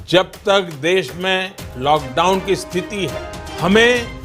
जब तक देश में लॉकडाउन की स्थिति है, हमें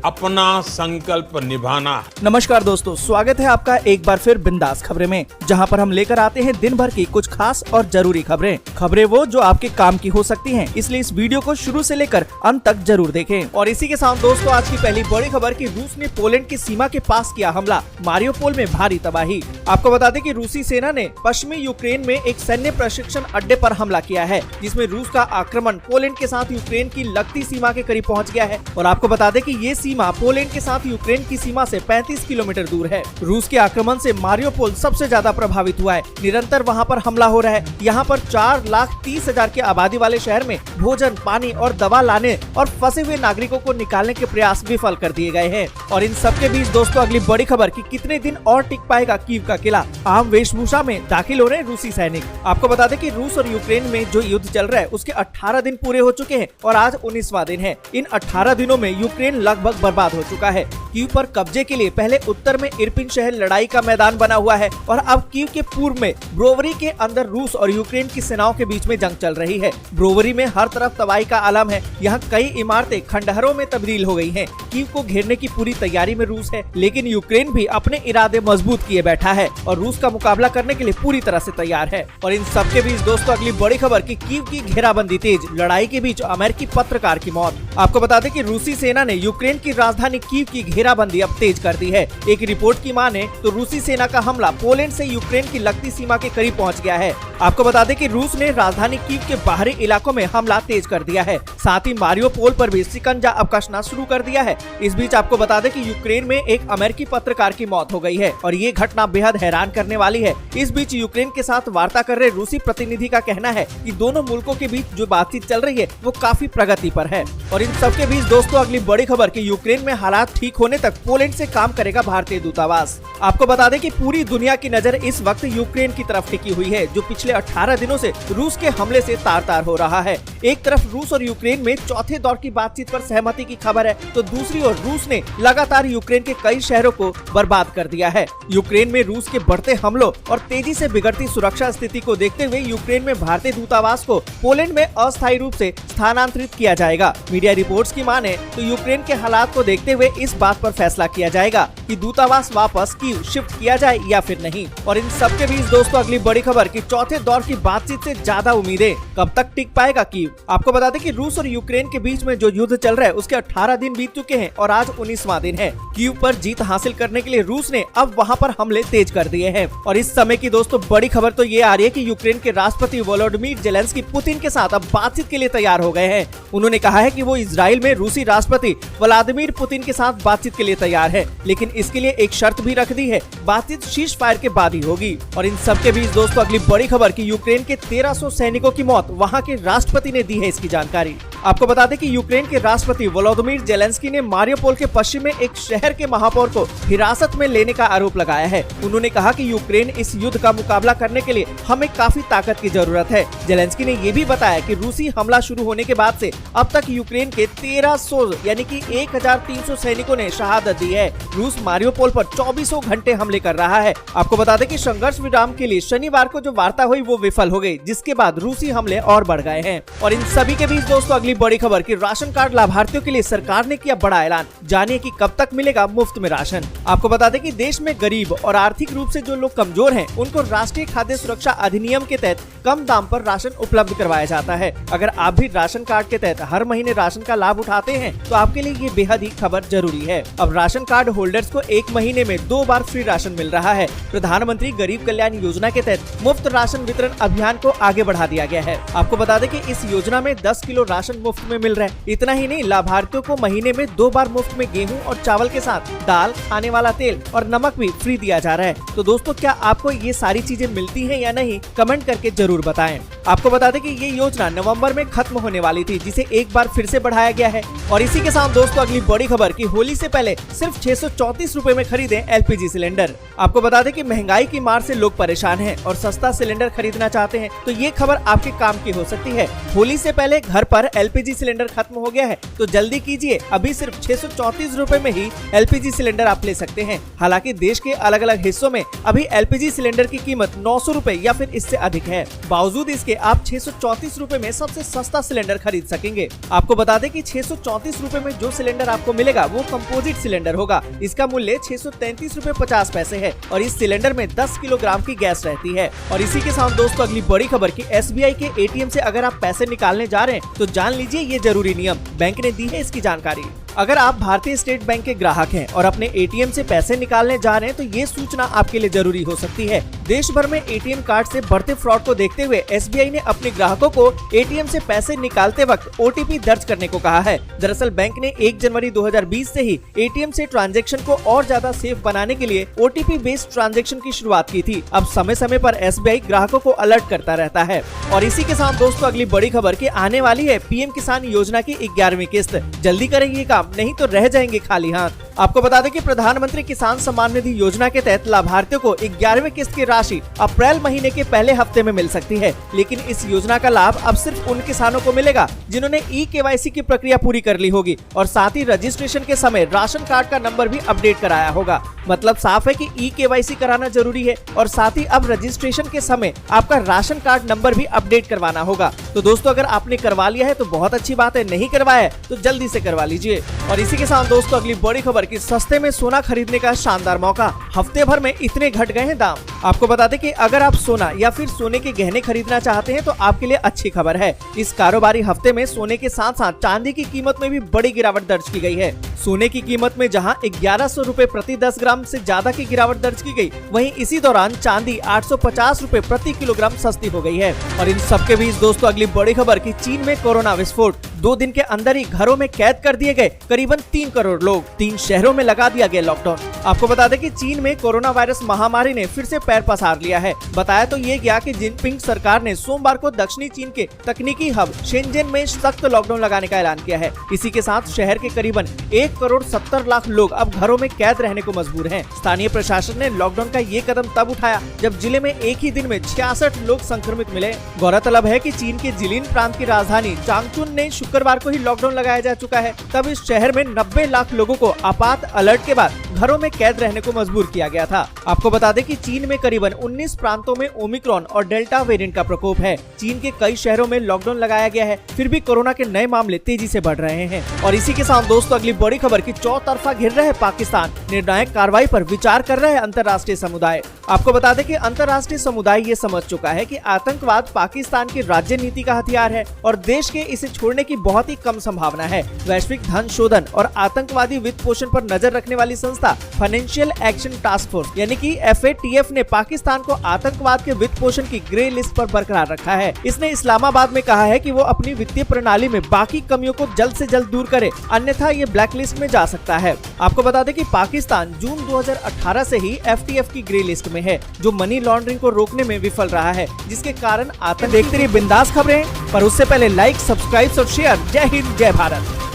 अपना संकल्प निभाना है। नमस्कार दोस्तों, स्वागत है आपका एक बार फिर बिंदास खबरें में, जहां पर हम लेकर आते हैं दिन भर की कुछ खास और जरूरी खबरें वो जो आपके काम की हो सकती हैं, इसलिए इस वीडियो को शुरू से लेकर अंत तक जरूर देखें। और इसी के साथ दोस्तों, आज की पहली बड़ी खबर कि रूस ने पोलैंड की सीमा के पास किया हमला, मारियोपोल में भारी तबाही। आपको बता दें कि रूसी सेना ने पश्चिमी यूक्रेन में एक सैन्य प्रशिक्षण अड्डे पर हमला किया है, जिसमें रूस का आक्रमण पोलैंड के साथ यूक्रेन की लगती सीमा के करीब पहुंच गया है। और आपको बता दें कि ये सीमा पोलैंड के साथ यूक्रेन की सीमा से 35 किलोमीटर दूर है। रूस के आक्रमण से मारियोपोल सबसे ज्यादा प्रभावित हुआ है। निरंतर वहां पर हमला हो रहा है। यहाँ पर 4,30,000 की आबादी वाले शहर में भोजन, पानी और दवा लाने और फंसे हुए नागरिकों को निकालने के प्रयास विफल कर दिए गए हैं। और इन सबके बीच दोस्तों, अगली बड़ी खबर कि कितने दिन और टिक पाएगा कीव का किला। आम वेशभूषा में दाखिल हो रहे रूसी सैनिक। आपको बता दें कि रूस और यूक्रेन में जो युद्ध चल रहा है उसके 18 दिन पूरे हो चुके हैं और आज 19वां दिन है। इन 18 दिनों में यूक्रेन लगभग बर्बाद हो चुका है। कीव पर कब्जे के लिए पहले उत्तर में इरपिन शहर लड़ाई का मैदान बना हुआ है और अब कीव के पूर्व में ब्रोवरी के अंदर रूस और यूक्रेन की सेनाओं के बीच में जंग चल रही है। ब्रोवरी में हर तरफ तबाही का आलम है। यहाँ कई इमारतें खंडहरों में तब्दील हो गई हैं। कीव को घेरने की पूरी तैयारी में रूस है, लेकिन यूक्रेन भी अपने इरादे मजबूत किए बैठा है और रूस का मुकाबला करने के लिए पूरी तरह से तैयार है। और इन सबके बीच दोस्तों, अगली बड़ी खबर कि कीव की घेराबंदी तेज, लड़ाई के बीच अमेरिकी पत्रकार की मौत। आपको बता दें कि रूसी सेना ने यूक्रेन की राजधानी कीव की घेराबंदी अब तेज कर दी है। एक रिपोर्ट की माने तो रूसी सेना का हमला पोलैंड से यूक्रेन की लगती सीमा के करीब पहुंच गया है। आपको बता दें कि रूस ने राजधानी कीव के बाहरी इलाकों में हमला तेज कर दिया है। साथ ही मारियोपोल पर भी शिकंजा अब कसना शुरू कर दिया है। इस बीच आपको बता दें कि यूक्रेन में एक अमेरिकी पत्रकार की मौत हो गई है और ये घटना बेहद हैरान करने वाली है। इस बीच यूक्रेन के साथ वार्ता कर रहे रूसी प्रतिनिधि का कहना है कि दोनों मुल्कों के बीच जो बातचीत चल रही है वो काफी प्रगति पर है। और इन सबके बीच दोस्तों, अगली बड़ी खबर कि यूक्रेन में हालात ठीक होने तक पोलैंड से काम करेगा भारतीय दूतावास। आपको बता दें कि पूरी दुनिया की नजर इस वक्त यूक्रेन की तरफ टिकी हुई है, जो पिछले 18 दिनों से रूस के हमले से तार-तार हो रहा है। एक तरफ रूस और यूक्रेन में चौथे दौर की बातचीत पर सहमति की खबर है, तो दूसरी ओर रूस ने लगातार यूक्रेन के कई शहरों को बर्बाद कर दिया है। यूक्रेन में रूस के बढ़ते हमलों और तेजी से बिगड़ती सुरक्षा स्थिति को देखते हुए यूक्रेन में भारतीय दूतावास को पोलैंड में अस्थायी रूप से स्थानांतरित किया जाएगा। मीडिया रिपोर्ट्स की माने तो यूक्रेन के हालात को देखते हुए इस बात पर फैसला किया जाएगा कि दूतावास वापस कीव शिफ्ट किया जाए या फिर नहीं। और इन सबके बीच दोस्तों, अगली बड़ी खबर कि चौथे दौर की बातचीत से ज्यादा उम्मीदें, कब तक टिक पाएगा कीव। आपको बता दें कि रूस और यूक्रेन के बीच में जो युद्ध चल रहा है उसके 18 दिन बीत चुके हैं और आज 19वां दिन है। कीव पर जीत हासिल करने के लिए रूस ने अब वहां पर हमले तेज कर दिए हैं। और इस समय की दोस्तों बड़ी खबर तो ये आ रही है कि यूक्रेन के राष्ट्रपति वोलोडिमीर जेलेंस्की पुतिन के साथ अब बातचीत के लिए तैयार हो गए हैं। उन्होंने कहा है कि वो इजराइल में रूसी राष्ट्रपति व्लादिमीर पुतिन के साथ बातचीत के लिए तैयार है, लेकिन इसके लिए एक शर्त भी रख दी है, बातचीत शीश फायर के बाद ही होगी। और इन सबके बीच दोस्तों, अगली बड़ी खबर कि यूक्रेन के 1300 सैनिकों की मौत, वहां के राष्ट्रपति ने दी है इसकी जानकारी। आपको बता दें कि यूक्रेन के राष्ट्रपति वोलोदिमीर जेलेंस्की ने मारियोपोल के पश्चिम में एक शहर के महापौर को हिरासत में लेने का आरोप लगाया है। उन्होंने कहा कि यूक्रेन इस युद्ध का मुकाबला करने के लिए हमें काफी ताकत की जरूरत है। जेलेंस्की ने ये भी बताया कि रूसी हमला शुरू होने के बाद से अब तक यूक्रेन के 1300 यानी कि 1300 सैनिकों ने शहादत दी है। रूस मारियोपोल पर 24 घंटे हमले कर रहा है। आपको बता दें कि संघर्ष विराम के लिए शनिवार को जो वार्ता हुई वो विफल हो गई, जिसके बाद रूसी हमले और बढ़ गए हैं। और इन सभी के बीच दोस्तों, अगली बड़ी खबर कि राशन कार्ड लाभार्थियों के लिए सरकार ने किया बड़ा ऐलान। जानिए कि कब तक मिलेगा मुफ्त में राशन। आपको बता दें कि देश में गरीब और आर्थिक रूप से जो लोग कमजोर हैं, उनको राष्ट्रीय खाद्य सुरक्षा अधिनियम के तहत कम दाम पर राशन उपलब्ध करवाया जाता है। अगर आप भी राशन कार्ड के तहत हर महीने राशन का लाभ उठाते हैं तो आपके लिए ये बेहद ही खबर जरूरी है। अब राशन कार्ड होल्डर्स को 1 महीने में 2 बार फ्री राशन मिल रहा है। प्रधानमंत्री गरीब कल्याण योजना के तहत मुफ्त राशन वितरण अभियान को आगे बढ़ा दिया गया है। आपको बता दें कि इस योजना में 10 किलो राशन मुफ्त में मिल रहा है। इतना ही नहीं, लाभार्थियों को महीने में 2 बार मुफ्त में गेहूं और चावल के साथ दाल, खाने वाला तेल और नमक भी फ्री दिया जा रहा है। तो दोस्तों, क्या आपको ये सारी चीजें मिलती हैं या नहीं, कमेंट करके जरूर बताएं। आपको बता दें कि ये योजना नवंबर में खत्म होने वाली थी, जिसे एक बार फिर से बढ़ाया गया है। और इसी के साथ दोस्तों, अगली बड़ी खबर कि होली से पहले सिर्फ 634 रुपए में खरीदें एलपीजी सिलेंडर। आपको बता दें कि महंगाई की मार से लोग परेशान हैं और सस्ता सिलेंडर खरीदना चाहते हैं, तो ये खबर आपके काम की हो सकती है। होली से पहले घर पर एलपीजी सिलेंडर खत्म हो गया है, तो जल्दी कीजिए, अभी सिर्फ 634 रुपए में ही एलपीजी सिलेंडर आप ले सकते हैं। हालांकि देश के अलग अलग हिस्सों में अभी एलपीजी सिलेंडर की कीमत 900 रुपए या फिर इससे अधिक है। बावजूद इसके के आप 634 रूपए में सबसे सस्ता सिलेंडर खरीद सकेंगे। आपको बता दें कि 634 रूपए में जो सिलेंडर आपको मिलेगा वो कंपोजिट सिलेंडर होगा। इसका मूल्य 633 रूपए 50 पैसे है और इस सिलेंडर में 10 किलोग्राम की गैस रहती है। और इसी के साथ दोस्तों अगली बड़ी खबर की SBI के ATM से अगर आप पैसे निकालने जा रहे हैं तो जान लीजिए ये जरूरी नियम, बैंक ने दी है इसकी जानकारी। अगर आप भारतीय स्टेट बैंक के ग्राहक हैं और अपने ATM से पैसे निकालने जा रहे हैं तो ये सूचना आपके लिए जरूरी हो सकती है। देश भर में ATM कार्ड से बढ़ते फ्रॉड को देखते हुए SBI ने अपने ग्राहकों को ATM से पैसे निकालते वक्त OTP दर्ज करने को कहा है। दरअसल बैंक ने 1 जनवरी 2020 से ही ATM से ट्रांजैक्शन को और ज्यादा सेफ बनाने के लिए OTP बेस्ड ट्रांजैक्शन की शुरुआत की थी। अब समय समय पर SBI ग्राहकों को अलर्ट करता रहता है। और इसी के साथ दोस्तों अगली बड़ी खबर की आने वाली है PM किसान योजना की 11वीं किस्त। जल्दी करेंगे ये काम, नहीं तो रह जाएंगे खाली हाथ। आपको बता दें कि प्रधानमंत्री किसान सम्मान निधि योजना के तहत लाभार्थियों को 11वीं किस्त की राशि अप्रैल महीने के पहले हफ्ते में मिल सकती है। लेकिन इस योजना का लाभ अब सिर्फ उन किसानों को मिलेगा जिन्होंने eKYC की प्रक्रिया पूरी कर ली होगी और साथ ही रजिस्ट्रेशन के समय राशन कार्ड का नंबर भी अपडेट कराया होगा। मतलब साफ है कि eKYC कराना जरूरी है और साथ ही अब रजिस्ट्रेशन के समय आपका राशन कार्ड नंबर भी अपडेट करवाना होगा। तो दोस्तों अगर आपने करवा लिया है तो बहुत अच्छी बात है, नहीं करवाया है तो जल्दी से करवा लीजिए। और इसी के साथ दोस्तों अगली बड़ी खबर कि सस्ते में सोना खरीदने का शानदार मौका, हफ्ते भर में इतने घट गए हैं दाम। आपको बता दें कि अगर आप सोना या फिर सोने के गहने खरीदना चाहते हैं तो आपके लिए अच्छी खबर है। इस कारोबारी हफ्ते में सोने के साथ साथ चांदी की कीमत में भी बड़ी गिरावट दर्ज की गई है। सोने की कीमत में जहां 1100 रूपए प्रति 10 ग्राम से ज्यादा की गिरावट दर्ज की गई, वहीं इसी दौरान चांदी 850 रूपए प्रति किलोग्राम सस्ती हो गई है। और इन सबके बीच दोस्तों अगली बड़ी खबर की चीन में कोरोना विस्फोट, 2 दिन के अंदर ही घरों में कैद कर दिए गए करीबन 3 करोड़ लोग, 3 शहरों में लगा दिया गया लॉकडाउन। आपको बता दें कि चीन में कोरोना वायरस महामारी ने फिर से पैर पसार लिया है। बताया तो ये गया कि जिनपिंग सरकार ने सोमवार को दक्षिणी चीन के तकनीकी हब शेंजन में सख्त लॉकडाउन लगाने का ऐलान किया है। इसी के साथ शहर के करीबन 1 करोड़ 70 लाख लोग अब घरों में कैद रहने को मजबूर हैं। स्थानीय प्रशासन ने लॉकडाउन का ये कदम तब उठाया जब जिले में एक ही दिन में 66 लोग संक्रमित मिले। गौरतलब है कि चीन के जिलिन प्रांत की राजधानी चांगचुन ने शुक्रवार को ही लॉकडाउन लगाया जा चुका है। तब इस शहर में 90 लाख लोगों को आपात अलर्ट के बाद घरों में कैद रहने को मजबूर किया गया था। आपको बता दें कि चीन में करीबन 19 प्रांतों में ओमिक्रॉन और डेल्टा वेरिएंट का प्रकोप है। चीन के कई शहरों में लॉकडाउन लगाया गया है, फिर भी कोरोना के नए मामले तेजी से बढ़ रहे हैं। और इसी के साथ दोस्तों अगली बड़ी खबर की चौतरफा घिर रहे पाकिस्तान, निर्णायक कार्रवाई पर विचार कर रहे अंतर्राष्ट्रीय समुदाय। आपको बता दें कि अंतर्राष्ट्रीय समुदाय ये समझ चुका है कि आतंकवाद पाकिस्तान की राज्य नीति का हथियार है और देश के इसे छोड़ने की बहुत ही कम संभावना है। वैश्विक धन शोधन और आतंकवादी वित्त पोषण पर नजर रखने वाली संस्था फाइनेंशियल एक्शन टास्क फोर्स यानी कि FATF ने पाकिस्तान को आतंकवाद के वित्त पोषण की ग्रे लिस्ट पर बरकरार रखा है। इसने इस्लामाबाद में कहा है कि वो अपनी वित्तीय प्रणाली में बाकी कमियों को जल्द से जल्द दूर करे, अन्यथा ये ब्लैक लिस्ट में जा सकता है। आपको बता दें कि पाकिस्तान जून 2018 से ही FATF की ग्रे लिस्ट में है, जो मनी लॉन्ड्रिंग को रोकने में विफल रहा है, जिसके कारण आतंक। देखते रहिए बिंदास खबरें, पर उससे पहले लाइक, सब्सक्राइब और शेयर। जय हिंद, जय भारत।